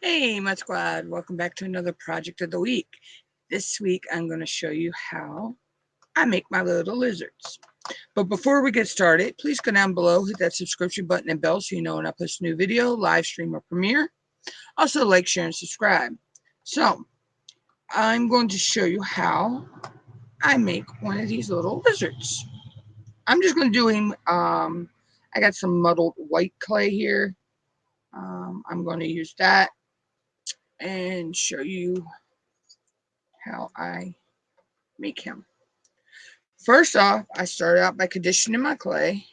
Hey, Mud Squad, welcome back to another project of the week. This week, I'm going to show you how I make my little lizards. But before we get started, please go down below, hit that subscription button and bell so you know when I post a new video, live stream, or premiere. Also, like, share, and subscribe. So, I'm going to show you how I make one of these little lizards. I'm just going to do him, I got some muddled white clay here. I'm going to use that and show you how I make him. First off, I start out by conditioning my clay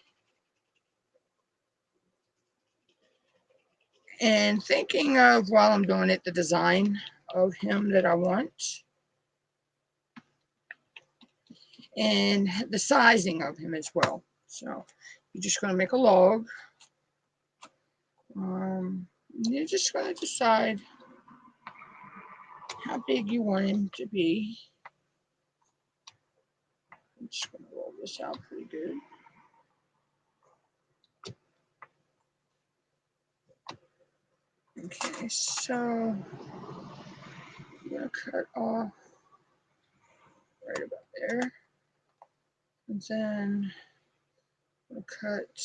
and thinking of, while I'm doing it, the design of him that I want and the sizing of him as well. So you're just going to make a log. You're just going to decide how big you want him to be. I'm just going to roll this out pretty good. Okay, so I'm going to cut off right about there. And then I'm going to cut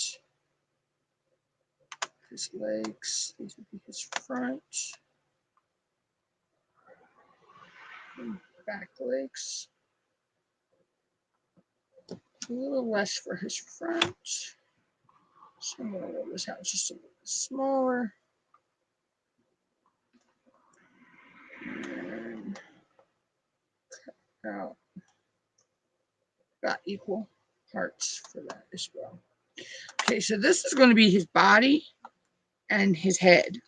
his legs. These would be his front and back legs. A little less for his front. So I'm going to roll this out just a little bit smaller. And cut out about equal parts for that as well. Okay, so this is going to be his body and his head.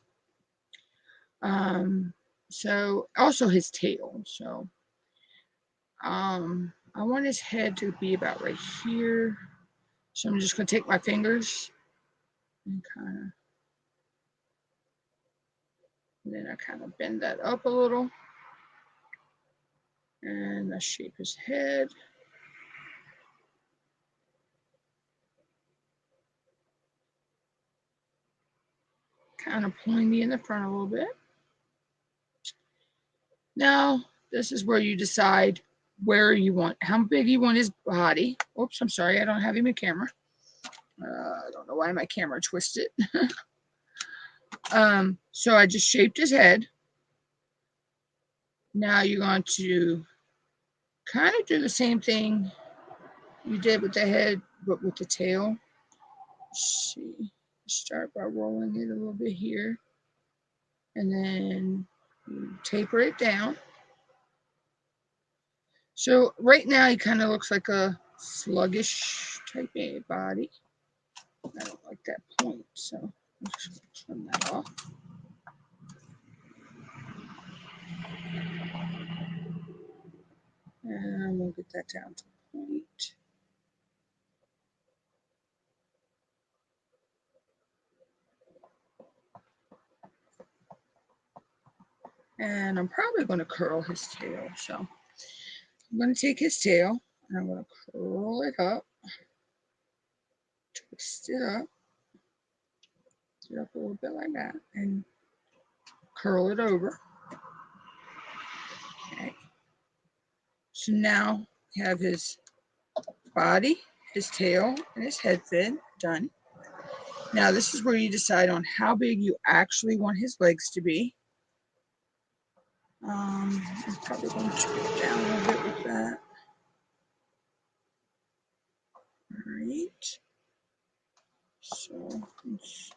So also his tail. So I want his head to be about right here. So I'm just going to take my fingers and then I kind of bend that up a little. And I shape his head. Kind of pointy in the front a little bit. Now, this is where you decide where you want, how big you want his body. Oops, I'm sorry, I don't have him in camera. I don't know why my camera twisted. So I just shaped his head. Now you're going to kind of do the same thing you did with the head, but with the tail. Let's see. Start by rolling it a little bit here. And then you taper it down. So right now he kind of looks like a sluggish type A body. I don't like that point, so I'm just going to trim that off. And we'll get that down to a point. And I'm probably going to curl his tail. So I'm going to take his tail and I'm going to curl it up, twist it up a little bit like that, and curl it over. Okay. So now we have his body, his tail, and his head fin done. Now this is where you decide on how big you actually want his legs to be. I'm probably going to trim it down a little bit with that. All right. So let's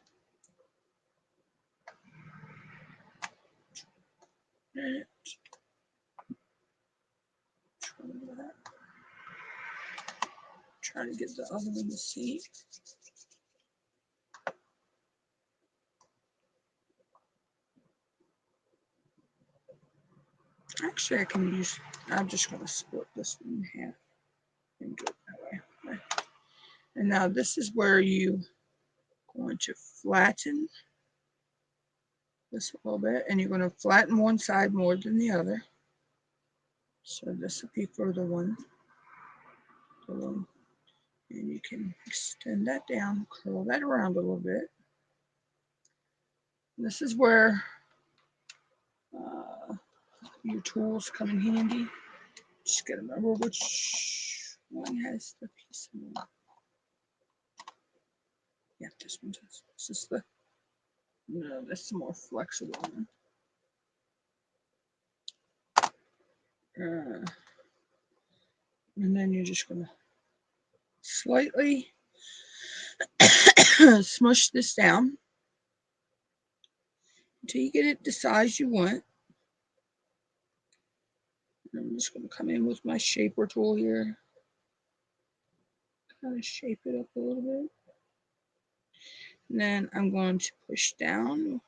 trim that. Try to get the other one to see. Actually, I can use, I'm just going to split this one in half and do it that way. And now this is where you going to flatten this a little bit, and you're going to flatten one side more than the other. So this will be for the one, and you can extend that down, curl that around a little bit. This is where Your tools come in handy. Just gotta remember which one has the piece in it. Yeah, this one does. This is the, no, that's the more flexible one. And then you're just gonna slightly smush this down until you get it the size you want. And I'm just gonna come in with my shaper tool here. Kind of shape it up a little bit. And then I'm going to push down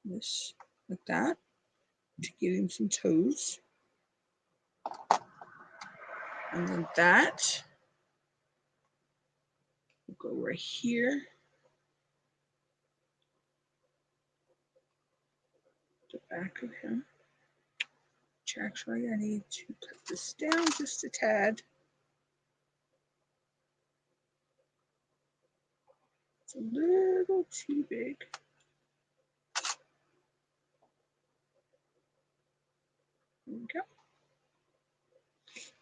this like that to give him some toes. And then that will go right here. The back of him. Which actually I need to cut this down just a tad. It's a little too big. There we go.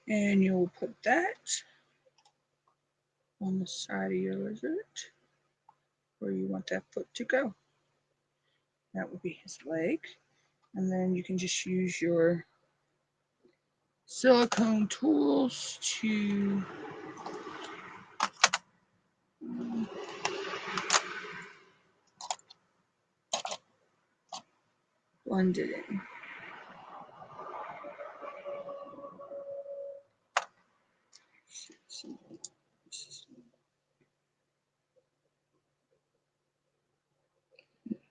And you'll put that on the side of your lizard where you want that foot to go. That would be his leg. And then you can just use your silicone tools to blend it in.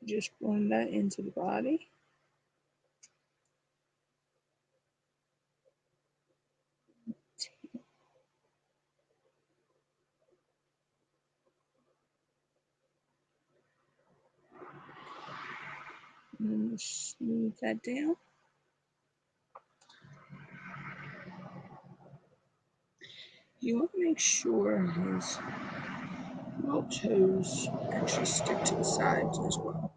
Just blend that into the body. And then smooth that down. You want to make sure his little toes actually stick to the sides as well.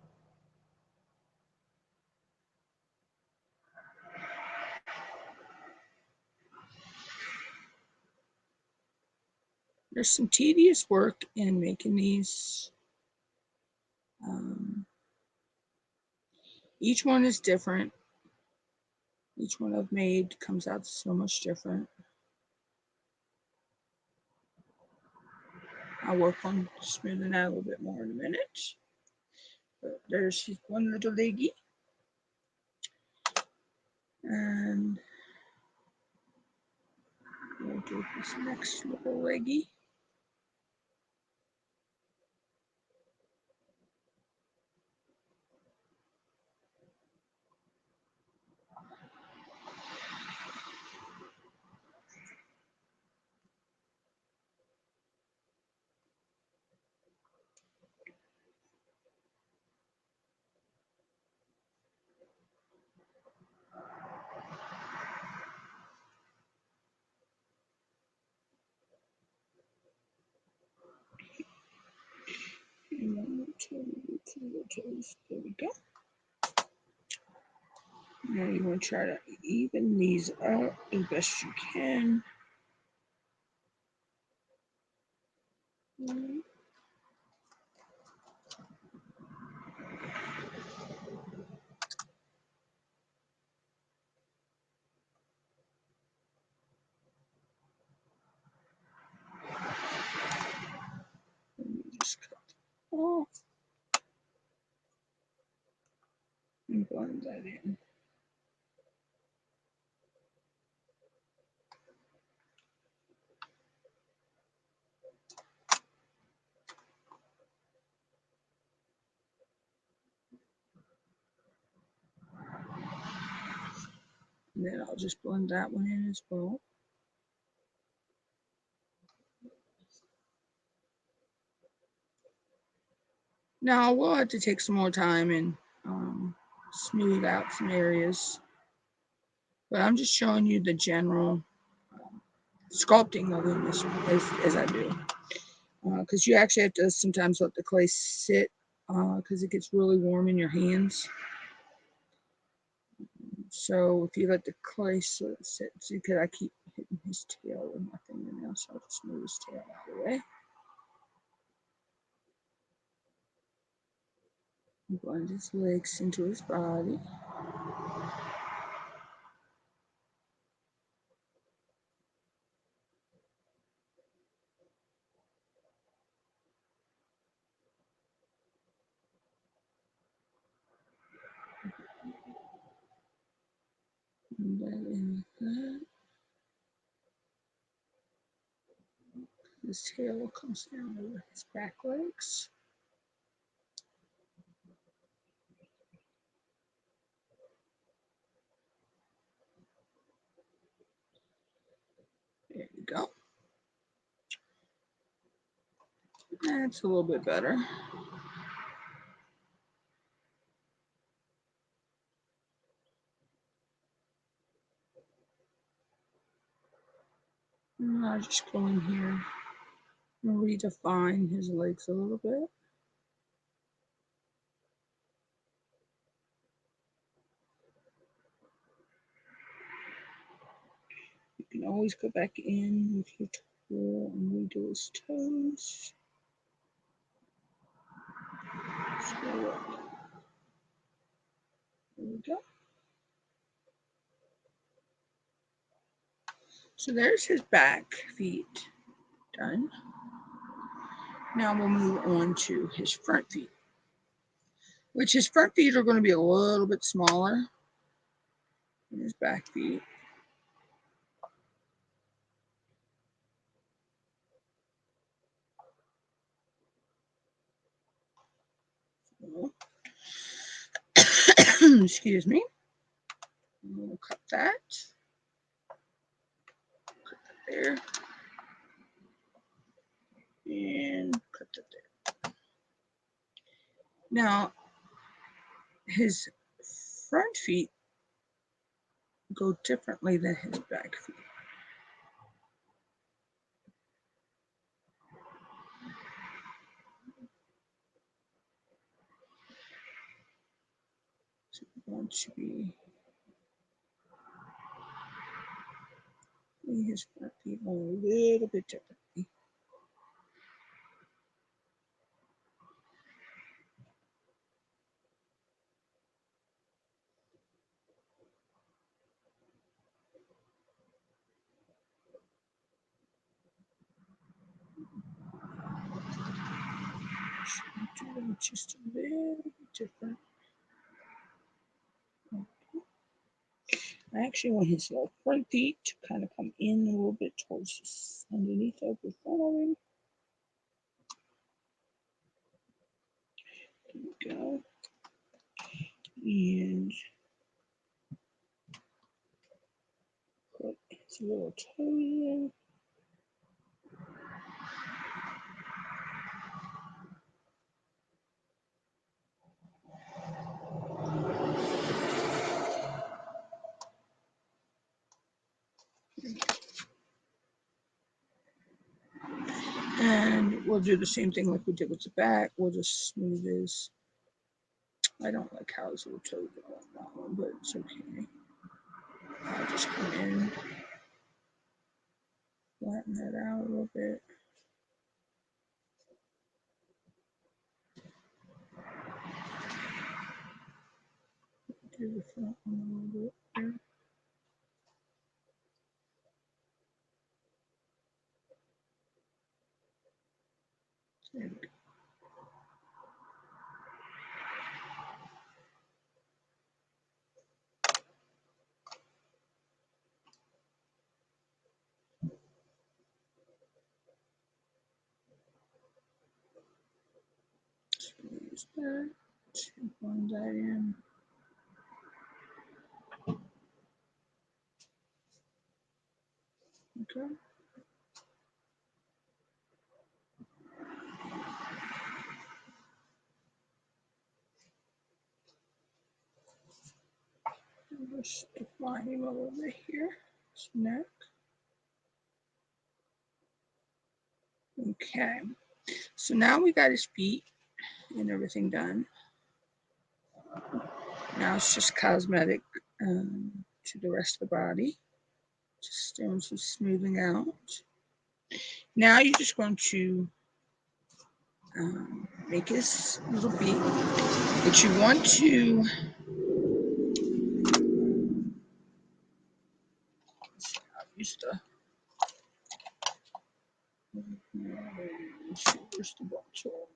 There's some tedious work in making these. Each one is different. Each one I've made comes out so much different. I'll work on smoothing that a little bit more in a minute. But there's one little leggy. And we'll do this next little leggy. And one more toe, two more toes. There we go. Now you want to try to even these up as best you can. And you just cut it off and blend that in. And then I'll just blend that one in as well. Now we'll have to take some more time and smooth out some areas. But I'm just showing you the general sculpting of them as I do. Because you actually have to sometimes let the clay sit because it gets really warm in your hands. So if you let the clay sit, see, because I keep hitting his tail with my fingernail, so I'll just move his tail out of the way. Blend his legs into his body. And that in that. His tail comes down over his back legs. There you go. That's a little bit better. And I'll just go in here and redefine his legs a little bit. You can always go back in with your tool and redo his toes. So, there we go. So there's his back feet done. Now we'll move on to his front feet, which his front feet are going to be a little bit smaller than his back feet. Excuse me. We'll cut that. Cut that there. And cut that there. Now, his front feet go differently than his back feet. So we want to be his front feet a little bit differently. Do them just a little bit different. I actually want his little front feet to kind of come in a little bit towards this underneath of the front of him. There we go. And put his little toe in. And we'll do the same thing like we did with the back. We'll just smooth his. I don't like how his little toe go on that one, but it's okay. I'll just come in, flatten that out a little bit. Do the front one a little bit there. There we go. Use that to blend that in. Okay. Just define him a little bit here. His neck. Okay. So now we got his feet and everything done. Now it's just cosmetic to the rest of the body. Just doing some smoothing out. Now you're just going to make his little beak, but you want to use the where's the ball tool?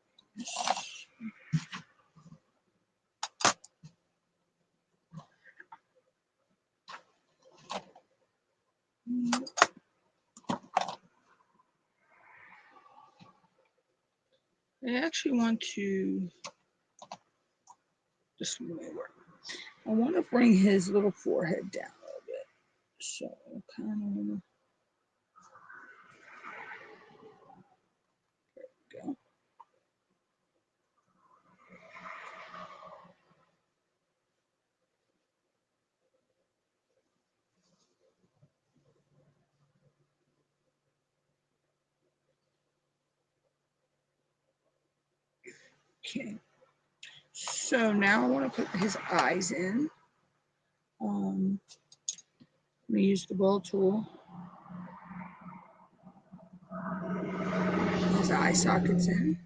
I actually want to, this may work. I want to bring his little forehead down a little bit. So kind of want to, there we go. Okay. So now I want to put his eyes in. I'm going to use the bowl tool. His eye sockets in.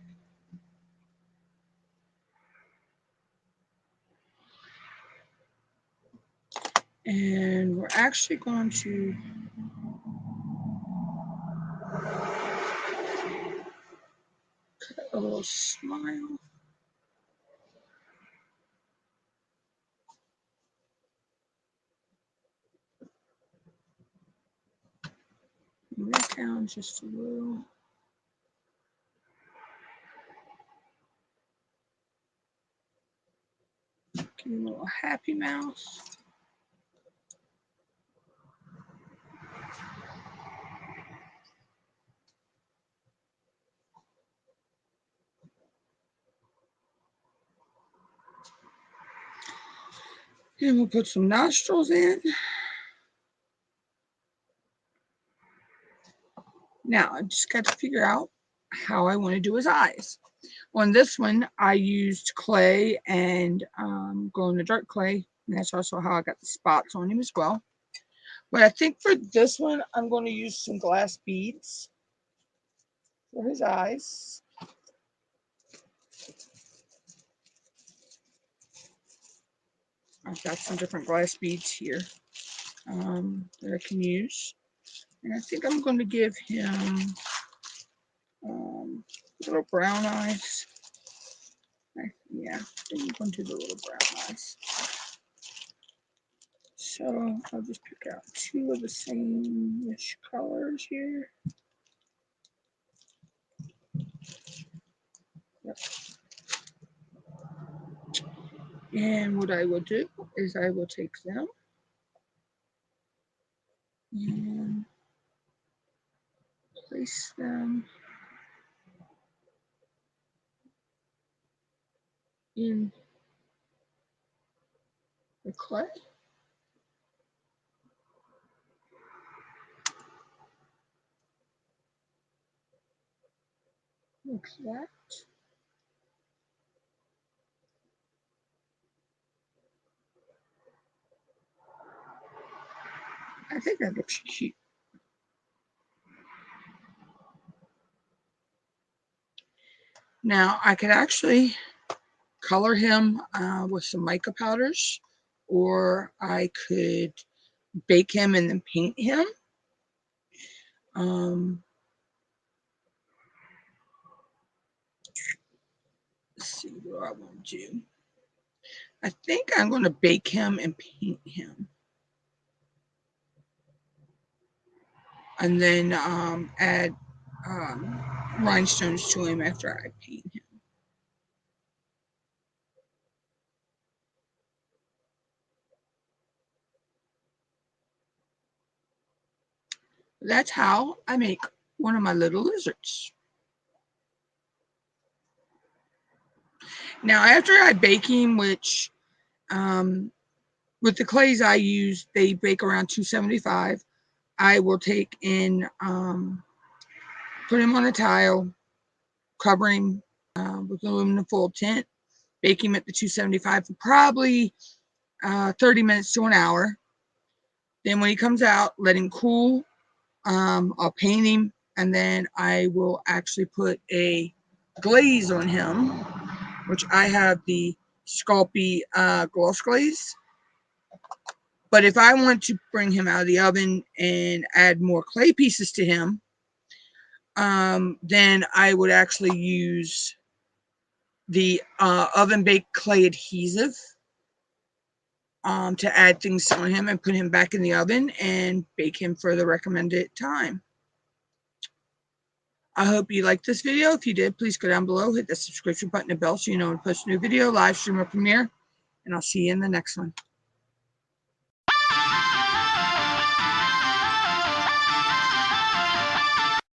And we're actually going to cut a little smile. Bring that down just a little. Give him a little happy mouth. And we'll put some nostrils in. Now I just got to figure out how I want to do his eyes. On this one, I used clay and glow in the dark clay. And that's also how I got the spots on him as well. But I think for this one, I'm going to use some glass beads for his eyes. I've got some different glass beads here that I can use. And I think I'm going to give him little brown eyes. Yeah, I think I'm going to do the little brown eyes. So I'll just pick out two of the same-ish colors here. Yep. And what I will do is I will take them and place them in the clay. Like that. I think that looks cute. Now I could actually color him with some mica powders, or I could bake him and then paint him. Let's see what I want to do. I think I'm going to bake him and paint him. And then add rhinestones to him after I paint him. That's how I make one of my little lizards. Now, after I bake him, which with the clays I use, they bake around 275. I will take and put him on a tile, cover him with aluminum foil tint, bake him at the 275 for probably 30 minutes to an hour. Then when he comes out, let him cool. I'll paint him, and then I will actually put a glaze on him, which I have the Sculpey gloss glaze. But if I want to bring him out of the oven and add more clay pieces to him, then I would actually use the oven baked clay adhesive to add things on him and put him back in the oven and bake him for the recommended time. I hope you liked this video. If you did, please go down below, hit the subscription button and bell so you know when I post a new video, live stream, or premiere, and I'll see you in the next one.